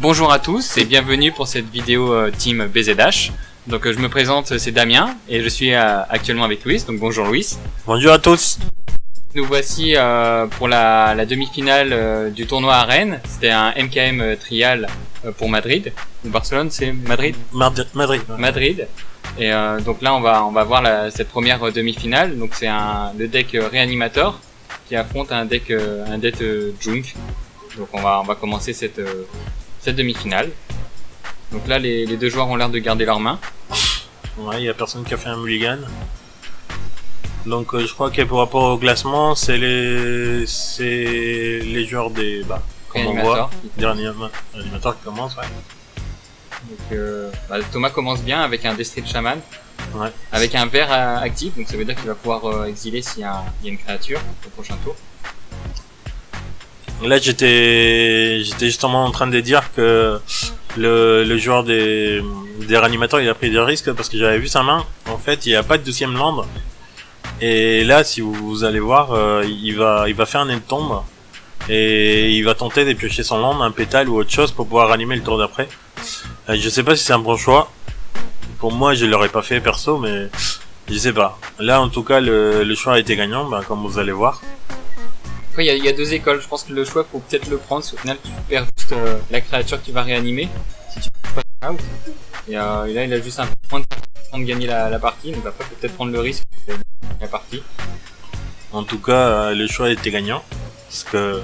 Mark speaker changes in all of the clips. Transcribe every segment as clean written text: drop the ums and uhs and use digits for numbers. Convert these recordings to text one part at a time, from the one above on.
Speaker 1: Bonjour à tous et bienvenue pour cette vidéo Team BZH. Donc je me présente, c'est Damien et je suis actuellement avec Louis. Donc bonjour Louis.
Speaker 2: Bonjour à tous.
Speaker 1: Nous voici pour la demi-finale du tournoi à Rennes. C'était un MKM trial pour Madrid. Barcelone, c'est Madrid. Madrid. Et donc là on va voir cette première demi-finale. Donc c'est le deck Reanimator qui affronte un deck Junk. Donc on va commencer cette demi-finale. Donc là les deux joueurs ont l'air de garder leurs mains.
Speaker 2: Ouais, il y a personne qui a fait un mulligan. Donc je crois que par rapport au classement, c'est les joueurs des comme on voit, des animateurs qui commencent, ouais.
Speaker 1: Donc Thomas commence bien avec un Destrip Shaman.
Speaker 2: Ouais.
Speaker 1: Avec un vert actif, donc ça veut dire qu'il va pouvoir exiler s'il y a une créature au prochain tour.
Speaker 2: Là j'étais justement en train de dire que le joueur des réanimateurs il a pris des risques parce que j'avais vu sa main. En fait il n'y a pas de deuxième land. Et là si vous allez voir il va faire un tombe et il va tenter de piocher son land, un pétale ou autre chose pour pouvoir animer le tour d'après. Je sais pas si c'est un bon choix. Pour moi je l'aurais pas fait perso, mais je sais pas. Là en tout cas le choix a été gagnant, comme vous allez voir.
Speaker 1: Après il y a deux écoles, je pense que le choix faut peut-être le prendre, parce qu'au final tu perds juste la créature que tu vas réanimer si tu ne pas out. Et là il a juste un point de gagner la partie, donc après faut peut-être prendre le risque de gagner la partie.
Speaker 2: En tout cas le choix a été gagnant, parce que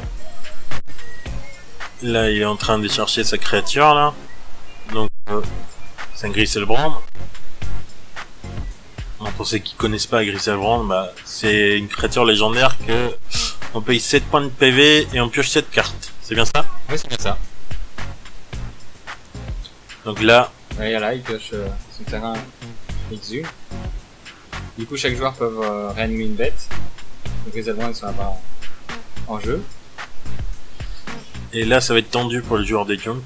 Speaker 2: là il est en train de chercher sa créature là. Donc c'est un Griselbrand. Pour ceux qui connaissent pas Griselbrand, c'est une créature légendaire que on paye 7 points de PV et on pioche 7 cartes. C'est bien ça?
Speaker 1: Oui, c'est bien ça.
Speaker 2: Donc là...
Speaker 1: Ouais, là, il pioche son terrain Exhume. Du coup, chaque joueur peut réanimer une bête. Donc les adjoints ne sont pas en jeu.
Speaker 2: Et là, ça va être tendu pour le joueur des Junk.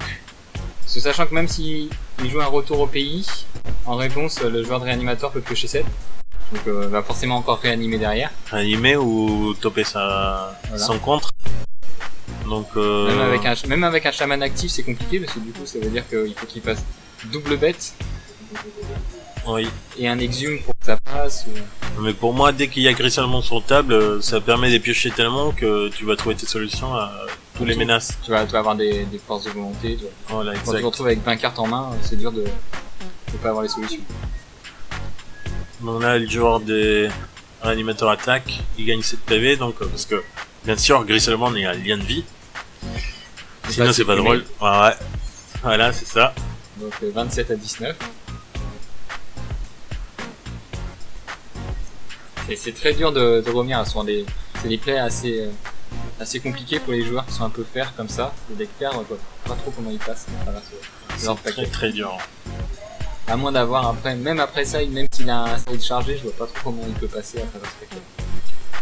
Speaker 1: Parce que sachant que même s'il joue un retour au pays, en réponse, le joueur de réanimateur peut piocher 7. Donc va forcément encore réanimer derrière.
Speaker 2: Réanimer ou toper son contre. Donc
Speaker 1: même avec un chaman actif c'est compliqué parce que du coup ça veut dire qu'il faut qu'il fasse double bête.
Speaker 2: Oui.
Speaker 1: Et un exhume pour que ça passe.
Speaker 2: Mais pour moi dès qu'il y a Griselbrand sur table, ça permet de piocher tellement que tu vas trouver tes solutions à tous les menaces.
Speaker 1: Tu vas avoir des forces de volonté.
Speaker 2: Voilà, exact.
Speaker 1: Quand tu te retrouves avec 20 cartes en main, c'est dur de pas avoir les solutions.
Speaker 2: Donc là, le joueur des réanimateurs attaque, il gagne 7 PV, donc parce que bien sûr Griselbrand est un lien de vie. Sinon c'est pas drôle. Ouais, voilà, c'est ça.
Speaker 1: Donc 27 à 19. Et c'est très dur de revenir. C'est des plays assez compliqués pour les joueurs qui sont un peu fer comme ça. Les decks fer, on voit pas trop comment ils passent à travers
Speaker 2: c'est très très dur.
Speaker 1: À moins d'avoir même après ça, même s'il a un side chargé, je vois pas trop comment il peut passer à travers ce paquet.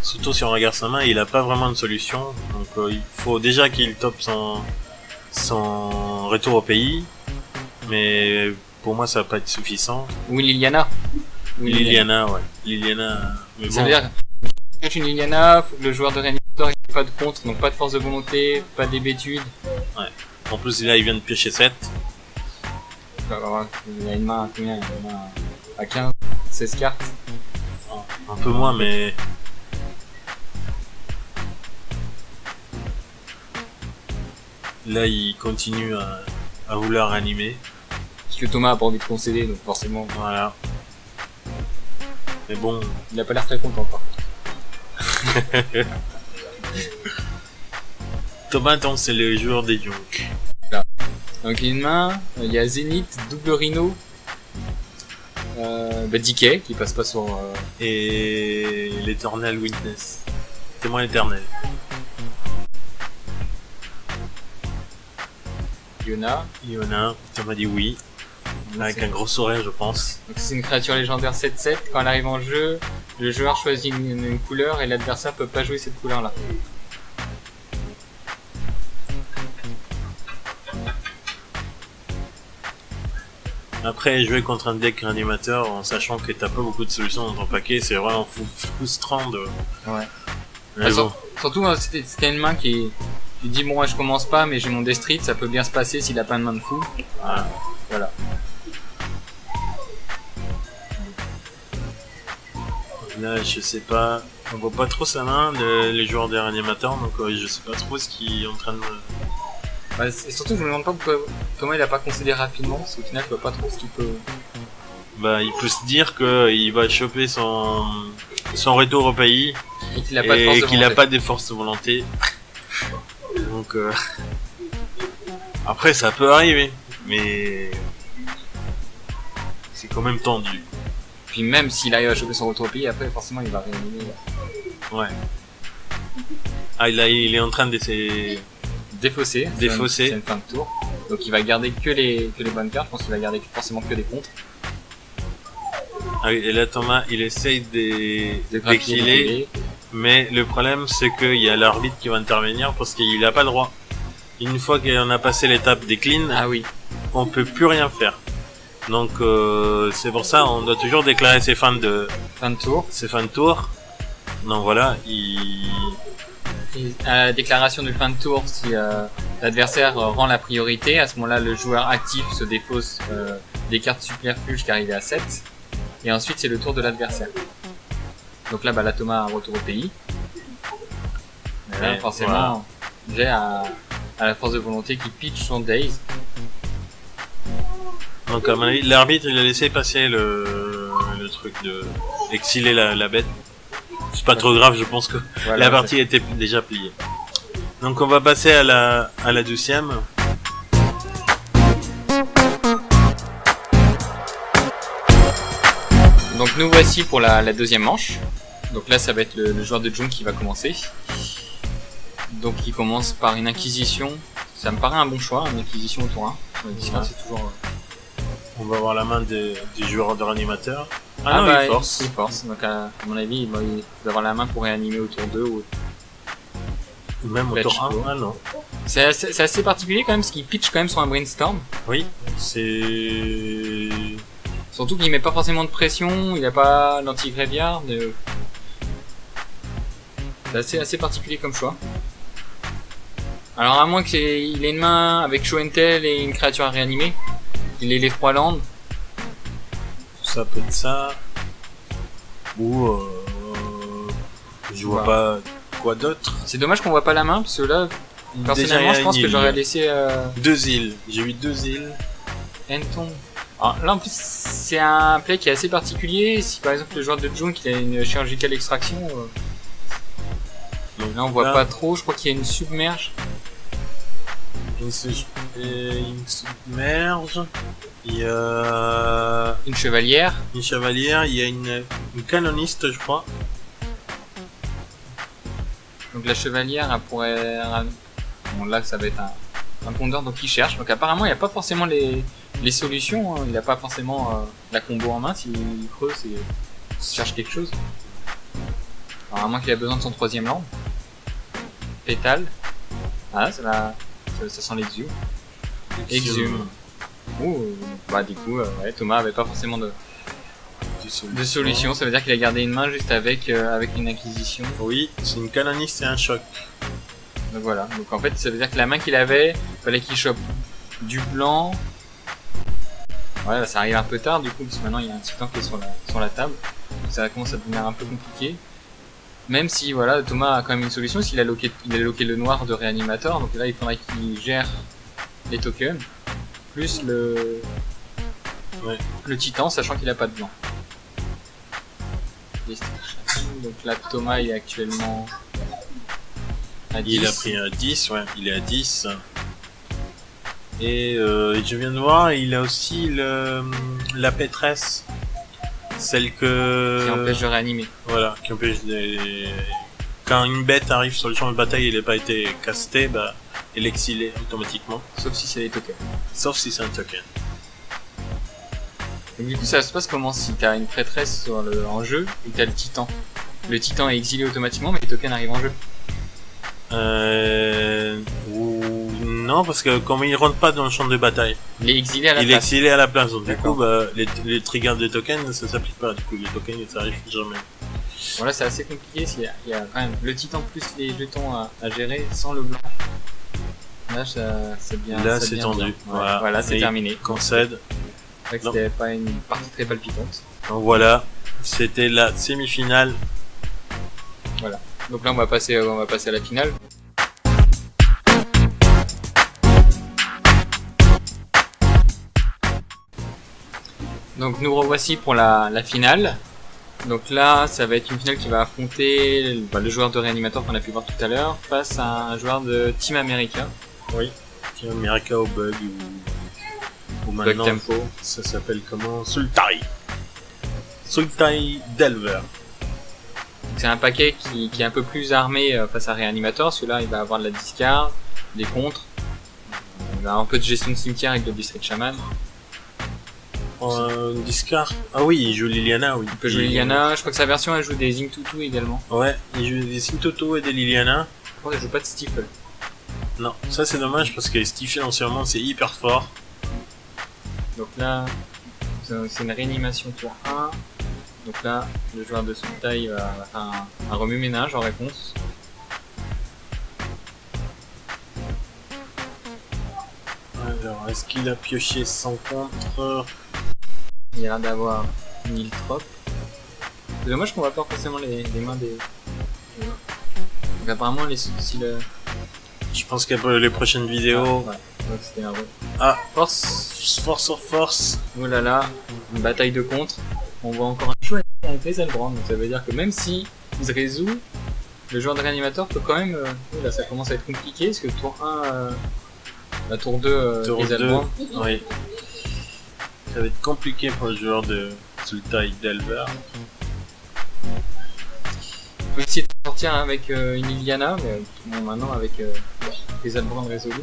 Speaker 2: Surtout si on regarde sa main, il a pas vraiment de solution. Donc il faut déjà qu'il top son retour au pays. Mais pour moi ça va pas être suffisant.
Speaker 1: Ou Liliana.
Speaker 2: Liliana, ouais. Liliana. Mais
Speaker 1: ça veut dire que une Liliana, le joueur de réanimateur il n'a pas de contre, donc pas de force de volonté, pas d'hébétude.
Speaker 2: Ouais. En plus là il vient de piocher 7.
Speaker 1: Il a une main à combien? Il a une main à 15, 16 cartes.
Speaker 2: Un peu moins, mais... Là, il continue à vouloir animer.
Speaker 1: Parce que Thomas a pas envie de concéder, donc forcément...
Speaker 2: Voilà. Mais bon...
Speaker 1: Il a pas l'air très content, par contre.
Speaker 2: Thomas, donc, c'est le joueur des Junk.
Speaker 1: Donc il y a une main, il y a Zénith, double Rhino, Decay qui passe pas sur...
Speaker 2: Et l'Eternal Witness, témoin éternel.
Speaker 1: Iona,
Speaker 2: ça m'a dit oui, avec un gros sourire je pense.
Speaker 1: Donc c'est une créature légendaire 7-7, quand elle arrive en jeu, le joueur choisit une couleur et l'adversaire peut pas jouer cette couleur là.
Speaker 2: Après, jouer contre un deck réanimateur en sachant que t'as pas beaucoup de solutions dans ton paquet, c'est vraiment frustrant de...
Speaker 1: Ouais. Surtout, c'était une main qui Il dit bon, ouais, je commence pas, mais j'ai mon Death Street, ça peut bien se passer s'il a pas de main de fou. Voilà.
Speaker 2: Là, je sais pas, on voit pas trop sa main, les joueurs des réanimateurs, donc je sais pas trop ce qu'il est en train de...
Speaker 1: Et surtout, je me demande pas comment il a pas concédé rapidement, parce qu'au final, je vois pas trop ce qu'il peut...
Speaker 2: il peut se dire qu'il va choper son retour au pays,
Speaker 1: et qu'il a
Speaker 2: pas de force de volonté. Donc, après, ça peut arriver, mais c'est quand même tendu.
Speaker 1: Puis même s'il arrive à choper son retour au pays, après forcément il va réanimer.
Speaker 2: Ouais. Ah, il est en train d'essayer...
Speaker 1: Défausser. C'est une fin de tour. Donc il va garder que les bonnes cartes, je pense qu'il va garder forcément que des contres.
Speaker 2: Ah oui, et là Thomas, il essaye d'équilibrer, mais le problème c'est qu'il y a l'arbitre qui va intervenir parce qu'il a pas le droit. Une fois qu'on a passé l'étape des cleans, on peut plus rien faire. Donc c'est pour ça on doit toujours déclarer ses fins de tour. Donc voilà,
Speaker 1: à la déclaration de fin de tour, si l'adversaire rend la priorité, à ce moment-là le joueur actif se défausse des cartes superfuges car il est à 7. Et ensuite c'est le tour de l'adversaire. Donc là, Thomas a un retour au pays. Et là, forcément, j'ai à la force de volonté qui pitch son Daze.
Speaker 2: Donc à mon avis, l'arbitre il a laissé passer le truc de exiler la bête. C'est pas trop grave, je pense que la partie était déjà pliée. Donc on va passer à la 12e.
Speaker 1: Donc nous voici pour la deuxième manche. Donc là ça va être le joueur de Jung qui va commencer. Donc il commence par une inquisition. Ça me paraît un bon choix, une inquisition au tour 1. C'est toujours...
Speaker 2: On va voir la main du joueur de réanimateur.
Speaker 1: Il force. Donc à mon avis, il va avoir la main pour réanimer au tour 2 ou
Speaker 2: même au tour 1. Ah non.
Speaker 1: C'est assez particulier quand même, parce qu'il pitch quand même sur un brainstorm.
Speaker 2: Oui, c'est...
Speaker 1: Surtout qu'il met pas forcément de pression, il a pas l'anti-graveyard. C'est assez particulier comme choix. Alors à moins qu'il ait une main avec Show and Tell et une créature à réanimer, il ait les 3 landes.
Speaker 2: Ça peut être ça. Ou je vois pas quoi d'autre.
Speaker 1: C'est dommage qu'on voit pas la main, parce que là, personnellement, je pense que j'aurais laissé...
Speaker 2: 2 îles. J'ai eu 2 îles.
Speaker 1: Enton. Alors là, en plus, c'est un play qui est assez particulier. Si par exemple le joueur de Junk il a une chirurgicale extraction, donc là on voit pas trop. Je crois qu'il y a une submerge.
Speaker 2: Une submerge. Il y a
Speaker 1: une chevalière.
Speaker 2: Il y a une canoniste, je crois.
Speaker 1: Donc la chevalière, elle pourrait... Bon là, ça va être un pondeur, donc il cherche. Donc apparemment, il n'y a pas forcément les solutions. Hein. Il n'a pas forcément la combo en main. S'il creuse et cherche quelque chose. Alors à moins qu'il ait besoin de son 3ème land. Pétale. Ah, ça sent l'exhume. Exhume. Du coup, Thomas avait pas forcément de solution. Ça veut dire qu'il a gardé une main juste avec une inquisition.
Speaker 2: Oui, c'est une canoniste et un choc.
Speaker 1: Donc voilà. Donc en fait, ça veut dire que la main qu'il avait, fallait qu'il chope du blanc. Ouais, là, ça arrive un peu tard du coup, parce que maintenant il y a un titan qui est sur la table. Donc ça commence à devenir un peu compliqué. Même si voilà, Thomas a quand même une solution, s'il a loqué le noir de réanimateur. Donc là, il faudrait qu'il gère les tokens plus le titan, sachant qu'il a pas de blanc. Donc là, Thomas est actuellement à 10.
Speaker 2: Il a pris un 10, il est à 10. Et je viens de voir, il a aussi la pétresse. Celle qui
Speaker 1: empêche de réanimer.
Speaker 2: Voilà, qui empêche quand une bête arrive sur le champ de bataille et il n'a pas été casté, elle est exilée automatiquement.
Speaker 1: Sauf si c'est des tokens.
Speaker 2: Sauf si c'est un token.
Speaker 1: Donc du coup ça se passe comment si t'as une prêtresse en jeu et que t'as le titan. Le titan est exilé automatiquement mais les tokens arrivent en jeu.
Speaker 2: Non, parce que comme il rentre pas dans le champ de bataille,
Speaker 1: il est exilé à la place.
Speaker 2: Il est exilé à la place, donc du coup, les triggers de tokens, ça s'applique pas. Du coup, les tokens, ça arrive jamais.
Speaker 1: Voilà, c'est assez compliqué. Il y a quand même le titan plus les jetons à gérer sans le blanc. Là, c'est bien.
Speaker 2: Là,
Speaker 1: ça
Speaker 2: c'est
Speaker 1: devient
Speaker 2: tendu.
Speaker 1: bien. Voilà, c'est terminé.
Speaker 2: Concède.
Speaker 1: C'est vrai que c'était pas une partie très palpitante.
Speaker 2: Donc voilà, c'était la semi-finale.
Speaker 1: Voilà. Donc là, on va passer à la finale. Donc nous revoici pour la finale. Donc là, ça va être une finale qui va affronter le joueur de réanimateur qu'on a pu voir tout à l'heure face à un joueur de Team America.
Speaker 2: Oui. Team America au bug ou maintenant
Speaker 1: Bug tempo.
Speaker 2: Ça s'appelle comment? Sultai Delver.
Speaker 1: C'est un paquet qui est un peu plus armé face à réanimateur. Celui-là, il va avoir de la discard, des contres. Il va avoir un peu de gestion de cimetière avec le District Shaman.
Speaker 2: Discard. Ah oui, il joue Liliana, oui.
Speaker 1: Il peut jouer Liliana, je crois que sa version elle joue des Zing-Tutu également.
Speaker 2: Ouais, il joue des Zing-Tutu et des Liliana.
Speaker 1: Par contre, elle joue pas de Stifle.
Speaker 2: Non, ça c'est dommage parce que Stifle en ce moment c'est hyper fort.
Speaker 1: Donc là, c'est une réanimation tour 1. Donc là, le joueur de Sultai va faire un remue-ménage en réponse.
Speaker 2: Alors, est-ce qu'il a pioché sans contre?
Speaker 1: Il a l'air d'avoir une Iltrop. C'est dommage qu'on voit pas forcément les mains des... Donc apparemment, si le...
Speaker 2: Je pense qu'après les prochaines vidéos...
Speaker 1: Ouais, donc c'était un...
Speaker 2: Ah,
Speaker 1: Force
Speaker 2: sur force.
Speaker 1: Oh là là, une bataille de contre. On voit encore un joueur avec les Elbrand. Donc ça veut dire que même si il se résout, le joueur de réanimateur peut quand même... là, ça commence à être compliqué, parce que tour 1... la tour 2,
Speaker 2: tour
Speaker 1: les
Speaker 2: 2,
Speaker 1: Elbrand.
Speaker 2: oui. Ça va être compliqué pour le joueur de Sultai Delver.
Speaker 1: On peut essayer de sortir avec une Liliana, mais bon, maintenant avec les Elbrand résolus,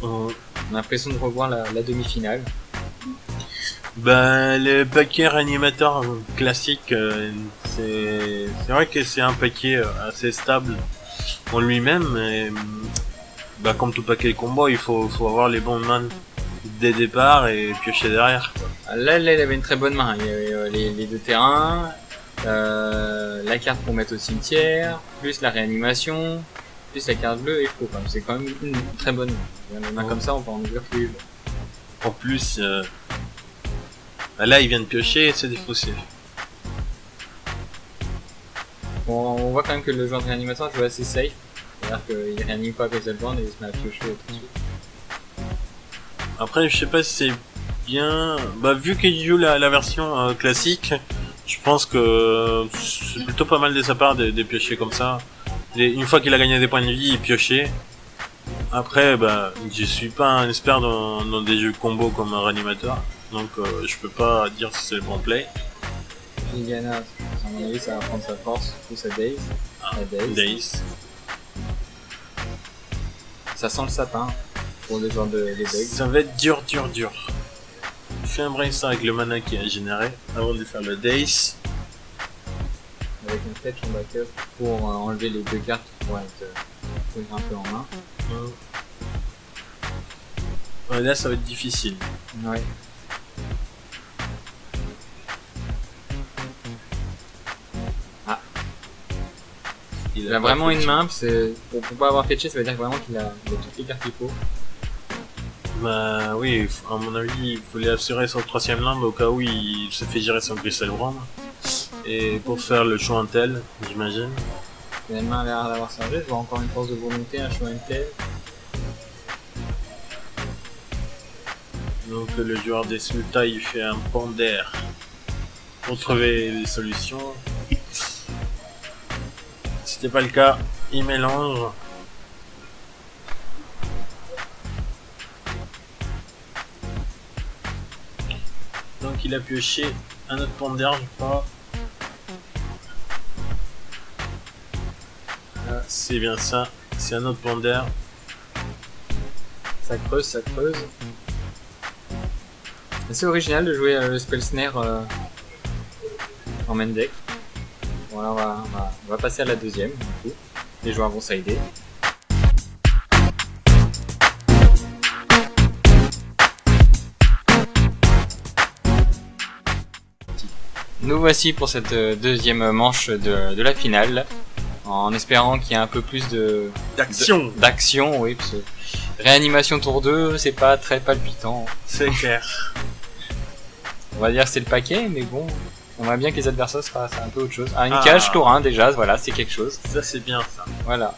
Speaker 1: on a l'impression de revoir la demi-finale.
Speaker 2: Ben, le paquet réanimateur classique, c'est vrai que c'est un paquet assez stable en lui-même, mais bah, comme tout paquet de combo, il faut avoir les bons mains dès départ et piocher derrière.
Speaker 1: Là, il avait une très bonne main. Il y avait les deux terrains, la carte pour mettre au cimetière, plus la réanimation, plus la carte bleue et faux. C'est quand même une très bonne main. Une main comme ça, on peut en ouvrir tous les jours.
Speaker 2: En plus, là, il vient de piocher, c'est défaussé.
Speaker 1: Bon, on voit quand même que le joueur de réanimateur joue assez safe. C'est-à-dire qu'il réanime pas avec les Elbrand et il se met à piocher tout de suite.
Speaker 2: Après, je sais pas si c'est bien... Bah, vu qu'il joue la version classique, je pense que c'est plutôt pas mal de sa part de piocher comme ça. Une fois qu'il a gagné des points de vie, il piochait. Après, bah, je suis pas un expert dans des jeux combo comme un réanimateur, donc je peux pas dire si c'est le bon play.
Speaker 1: Liliana, à mon avis, ça va prendre sa force, ou sa Daze.
Speaker 2: Daze.
Speaker 1: Ça sent le sapin pour le genre de bugs.
Speaker 2: Ça va être dur. Fais un brainstorm avec le mana qui a généré avant de faire le Daze.
Speaker 1: Avec un fetch en backup pour enlever les deux cartes qui pourraient être un peu en main.
Speaker 2: Ouais, là ça va être difficile.
Speaker 1: Ouais. Ah. Il a vraiment une main, pour pas avoir fetché, ça veut dire vraiment qu'il a toutes les cartes qu'il faut.
Speaker 2: Bah oui, à mon avis, il faut l'assurer sur le troisième land au cas où il se fait gérer son Grisselbrand. Et pour faire le choix Intel, j'imagine.
Speaker 1: Finalement, a l'air d'avoir changé, je vois encore une force de volonté, un choix Intel.
Speaker 2: Donc le joueur des Sultai il fait un ponder pour trouver des solutions. Si c'était pas le cas, il mélange. Donc il a pioché un autre ponder, je crois. Ah, c'est bien ça, c'est un autre ponder.
Speaker 1: Ça creuse. C'est original de jouer le spell snare en main deck. Voilà, on va passer à la deuxième, du coup. Les joueurs vont sider. Nous voici pour cette deuxième manche de la finale en espérant qu'il y ait un peu plus d'action, oui, parce que réanimation tour 2, c'est pas très palpitant.
Speaker 2: C'est clair.
Speaker 1: On va dire que c'est le paquet, mais bon, on aimerait bien que les adversaires fassent un peu autre chose. Une cage tour 1 déjà, voilà, c'est quelque chose.
Speaker 2: Ça c'est bien ça.
Speaker 1: Voilà.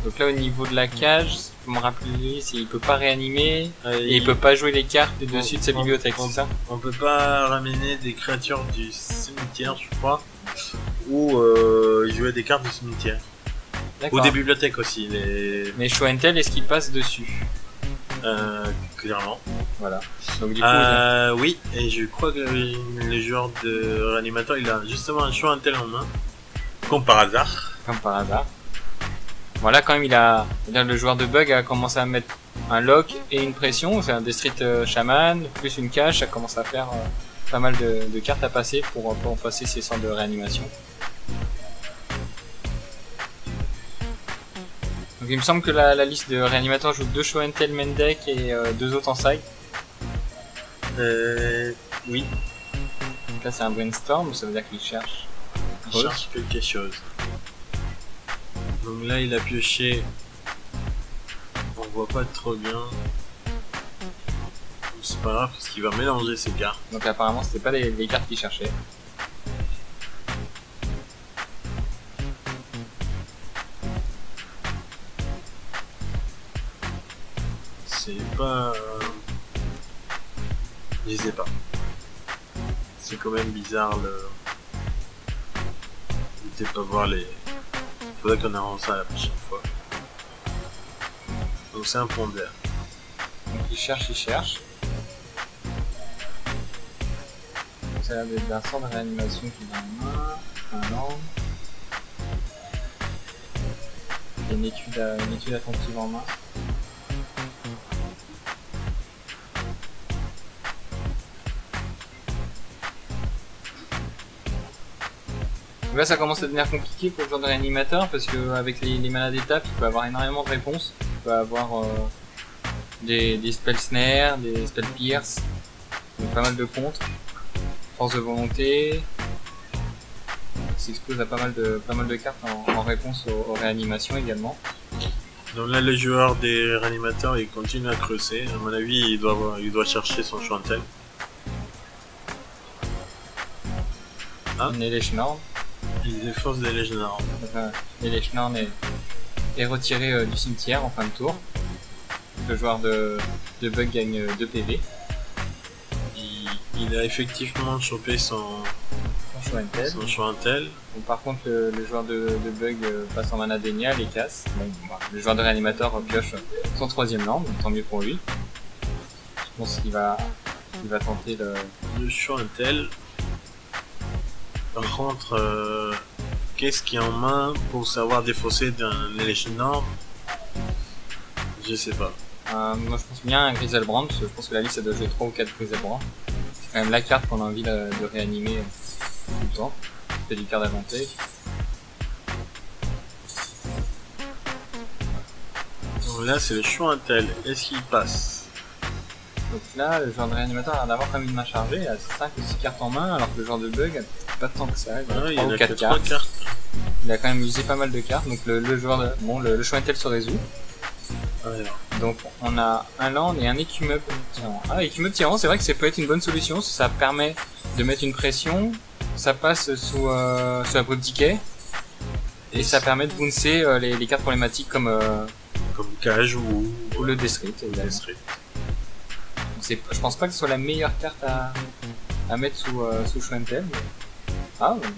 Speaker 1: Donc là au niveau de la cage, faut me rappeler s'il peut pas réanimer et il peut pas jouer les cartes dessus de sa bibliothèque, c'est ça?
Speaker 2: On peut pas ramener des créatures du cimetière, je crois, ou jouer des cartes du cimetière. Ou des bibliothèques aussi.
Speaker 1: Mais Show and Tell, est-ce qu'il passe dessus?
Speaker 2: Clairement.
Speaker 1: Voilà. Donc du coup,
Speaker 2: oui, et je crois que le joueur de réanimateur, il a justement un Show and Tell en main, comme par hasard.
Speaker 1: Voilà, quand même, le joueur de bug a commencé à mettre un lock et une pression. C'est un District Shaman, plus une cage, ça commence à faire pas mal de cartes à passer pour passer ces centres de réanimation. Donc il me semble que la liste de réanimateurs joue 2 Show and Tell main deck et 2 autres en side.
Speaker 2: Oui.
Speaker 1: Donc là c'est un brainstorm, ça veut dire qu'il cherche.
Speaker 2: Il cherche quelque chose. Donc là il a pioché. On voit pas trop bien. C'est pas grave parce qu'il va mélanger ses cartes.
Speaker 1: Donc apparemment c'était pas les cartes qu'il cherchait.
Speaker 2: C'est pas... Je sais pas. C'est quand même bizarre le... Je sais pas voir les... Faudrait qu'on arrange ça la prochaine fois. Donc c'est un pondère.
Speaker 1: Donc il cherche. Ça a l'air d'être un sort de réanimation qui est en main, un an. Il y a une étude attentive en main. Donc là ça commence à devenir compliqué pour le genre de réanimateur parce que avec les manas d'étape il peut avoir énormément de réponses. Il peut avoir des spell snare, des spell pierce, donc pas mal de contre. Force de volonté, il s'expose à pas mal de cartes en réponse aux réanimations également.
Speaker 2: Donc là le joueur des réanimateurs il continue à creuser, à mon avis il doit chercher son Show and Tell.
Speaker 1: Une Elesh-Norn.
Speaker 2: Il force des Elesh-Norn.
Speaker 1: Elesh-Norn est retiré du cimetière en fin de tour. Le joueur de bug gagne 2 PV.
Speaker 2: Il a effectivement chopé son Show and Tell.
Speaker 1: Bon, par contre, le joueur de bug passe en mana dénial et casse. Bon, bah, le joueur de réanimateur pioche son 3ème land, tant mieux pour lui. Je pense qu'il va tenter
Speaker 2: le Show and Tell. Par contre, qu'est-ce qu'il y a en main pour savoir défausser d'un Elesh-Norn? Je sais pas.
Speaker 1: Moi je pense bien à Griselbrand, parce que je pense que la liste ça doit jouer 3 ou 4 Griselbrand. C'est quand même la carte qu'on a envie de réanimer tout le temps. C'est du card d'avantage.
Speaker 2: Donc là c'est le Show and Tell, est-ce qu'il passe?
Speaker 1: Donc là le joueur de réanimateur a l'air d'avoir quand même une main chargée, il a 5 ou 6 cartes en main, alors que le joueur de bug a pas tant que ça, il a 3 ou 4 cartes. Il a quand même usé pas mal de cartes, donc le joueur de... Bon, le Show and Tell se résout. Donc on a un land et un écumeuble tyran. Écumeuble tyran, c'est vrai que ça peut être une bonne solution, ça permet de mettre une pression, ça passe sous abrupt decay, et ça permet de bouncer les cartes problématiques comme
Speaker 2: cage ou
Speaker 1: le Deathright. Je pense pas que ce soit la meilleure carte à mettre sous Show and Tell.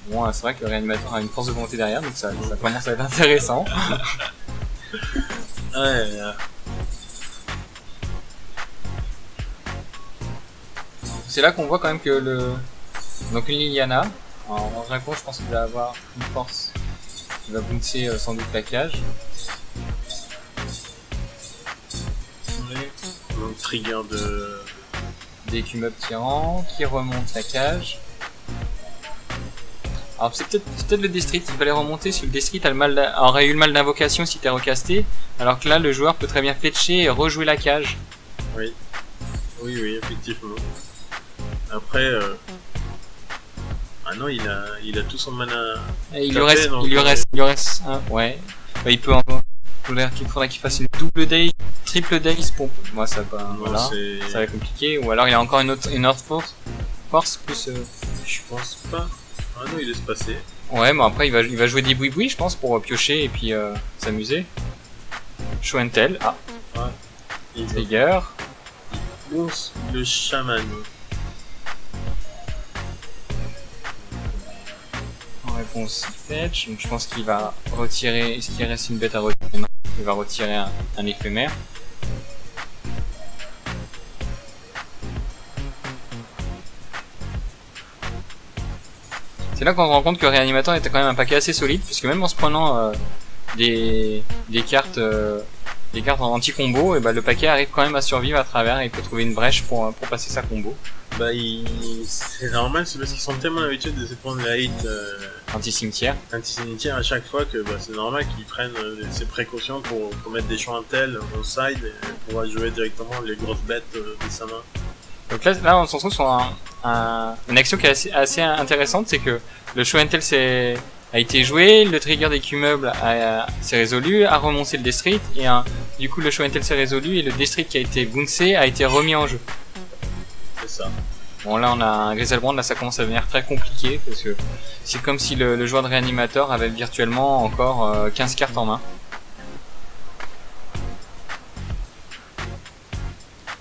Speaker 1: Bon, c'est vrai que le réanimateur a une force de volonté derrière, donc ça commence à être intéressant. C'est là qu'on voit quand même que donc une Liliana, en réponse je pense qu'il va avoir une force, il va bouncer sans doute la cage.
Speaker 2: Donc trigger
Speaker 1: d'écumeuble tyran qui remonte la cage. Alors c'est peut-être le Deathright, il fallait remonter si le Deathright aurait eu le mal d'invocation si t'es recasté, alors que là le joueur peut très bien fetcher et rejouer la cage.
Speaker 2: Oui, effectivement. Après, Ah non, il a tout son mana.
Speaker 1: Et il lui reste un, ouais. Bah, il peut en il faudrait qu'il fasse une double daze, triple daze pour. Moi, ça va,
Speaker 2: Non,
Speaker 1: voilà. Ça va être compliqué. Ou alors il a encore une autre force plus.
Speaker 2: Je pense pas. Ah non, il laisse passer.
Speaker 1: Ouais, mais après il va jouer des boui-boui, je pense, pour piocher et puis s'amuser. Show and tell. Ah.
Speaker 2: Ouais.
Speaker 1: Trigger.
Speaker 2: Ours, le chaman.
Speaker 1: En réponse, fetch. Donc je pense qu'il va retirer. Est-ce qu'il reste une bête à retirer? Non. Il va retirer un éphémère. C'est là qu'on se rend compte que le réanimateur était quand même un paquet assez solide, puisque même en se prenant des cartes en anti-combo, et bah, le paquet arrive quand même à survivre à travers et il peut trouver une brèche pour passer sa combo.
Speaker 2: Bah c'est normal, c'est parce qu'ils sont tellement habitués de se prendre la hit
Speaker 1: Anti-cimetière
Speaker 2: à chaque fois que bah, c'est normal qu'ils prennent ces précautions pour mettre des choix intel au side et pouvoir jouer directement les grosses bêtes de sa main.
Speaker 1: Donc là on se retrouve sur une action qui est assez intéressante, c'est que le show intel a été joué, le trigger des Q-meubles s'est résolu, a remonté le Death Street, et du coup le show intel s'est résolu et le Death Street qui a été bouncé a été remis en jeu.
Speaker 2: C'est ça.
Speaker 1: Bon là on a un Griselbrand, là ça commence à devenir très compliqué parce que c'est comme si le joueur de réanimateur avait virtuellement encore 15 cartes en main.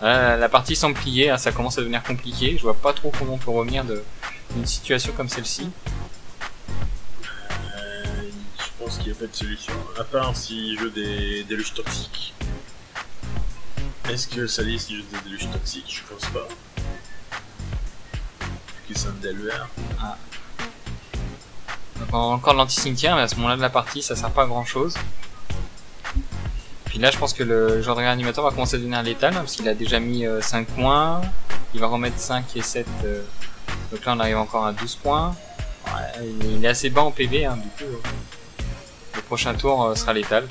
Speaker 1: La partie semble plier, hein, ça commence à devenir compliqué, je vois pas trop comment on peut revenir d'une situation comme celle-ci.
Speaker 2: Je pense qu'il n'y a pas de solution, à part s'il joue des déluges toxiques. Est-ce que Salis joue des déluges toxiques? Je pense pas. Vu que c'est un DLR.
Speaker 1: Ah. Donc encore de l'anti-cimetière, mais à ce moment-là de la partie ça sert pas à grand chose. Puis là je pense que le joueur de réanimateur va commencer à devenir létal, hein, parce qu'il a déjà mis 5 points, il va remettre 5 et 7, donc là on arrive encore à 12 points. Ouais, il est assez bas en PV, hein, du coup le prochain tour sera létal.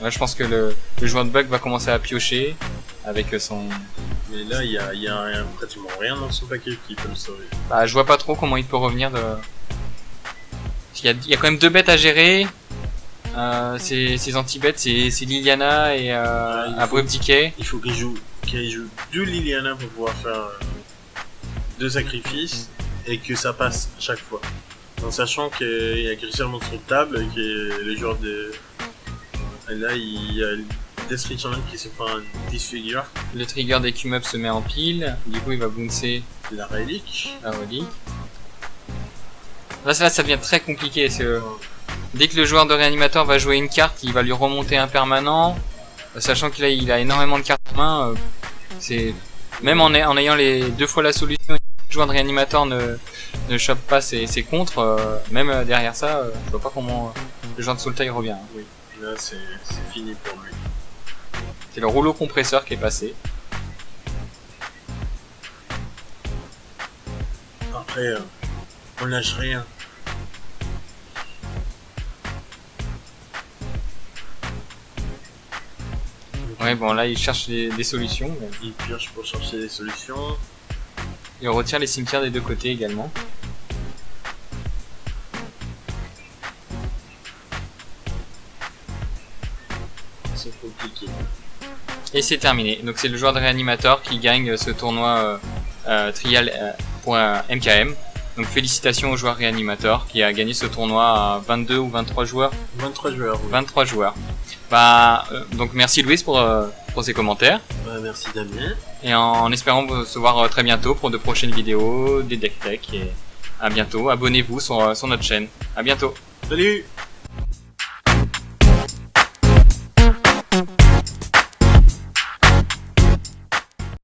Speaker 1: Là je pense que le joueur de bug va commencer à piocher avec son...
Speaker 2: Mais là il y a pratiquement rien dans son paquet qui peut le sauver.
Speaker 1: Bah je vois pas trop comment il peut revenir de... Il y a quand même 2 bêtes à gérer. Ces anti-bêtes, c'est Liliana et Abrupt Decay.
Speaker 2: Il faut qu'il joue 2 Liliana pour pouvoir faire 2 sacrifices et que ça passe à chaque fois. En sachant qu'il y a Griselbrand sur table et que les joueurs de... Et là il y a Death Street Shaman qui se prend un disfigure.
Speaker 1: Le trigger des Q-Mub se met en pile, du coup il va bouncer
Speaker 2: la relique.
Speaker 1: Là ça devient très compliqué. Dès que le joueur de réanimateur va jouer une carte, il va lui remonter un permanent, sachant qu'il a énormément de cartes en main. Même en ayant les 2 fois la solution, le joueur de réanimateur ne chope pas ses contres. Même derrière ça, je vois pas comment le joueur de Sultai revient.
Speaker 2: Oui, là c'est fini pour lui.
Speaker 1: C'est le rouleau compresseur qui est passé.
Speaker 2: Après, on lâche rien.
Speaker 1: Ouais, bon là il cherche des solutions.
Speaker 2: Il pioche pour chercher des solutions.
Speaker 1: Et on retire les cimetières des 2 côtés également.
Speaker 2: C'est compliqué.
Speaker 1: Et c'est terminé. Donc c'est le joueur de réanimateur qui gagne ce tournoi trial pour MKM. Donc félicitations au joueur réanimateur qui a gagné ce tournoi à 22 ou 23 joueurs.
Speaker 2: 23 joueurs. Oui.
Speaker 1: 23 joueurs. Bah donc merci Louis pour ces commentaires.
Speaker 2: Bah, merci Damien.
Speaker 1: Et en espérant vous se voir très bientôt pour de prochaines vidéos, des deck tech, et à bientôt. Abonnez-vous sur notre chaîne. À bientôt.
Speaker 2: Salut.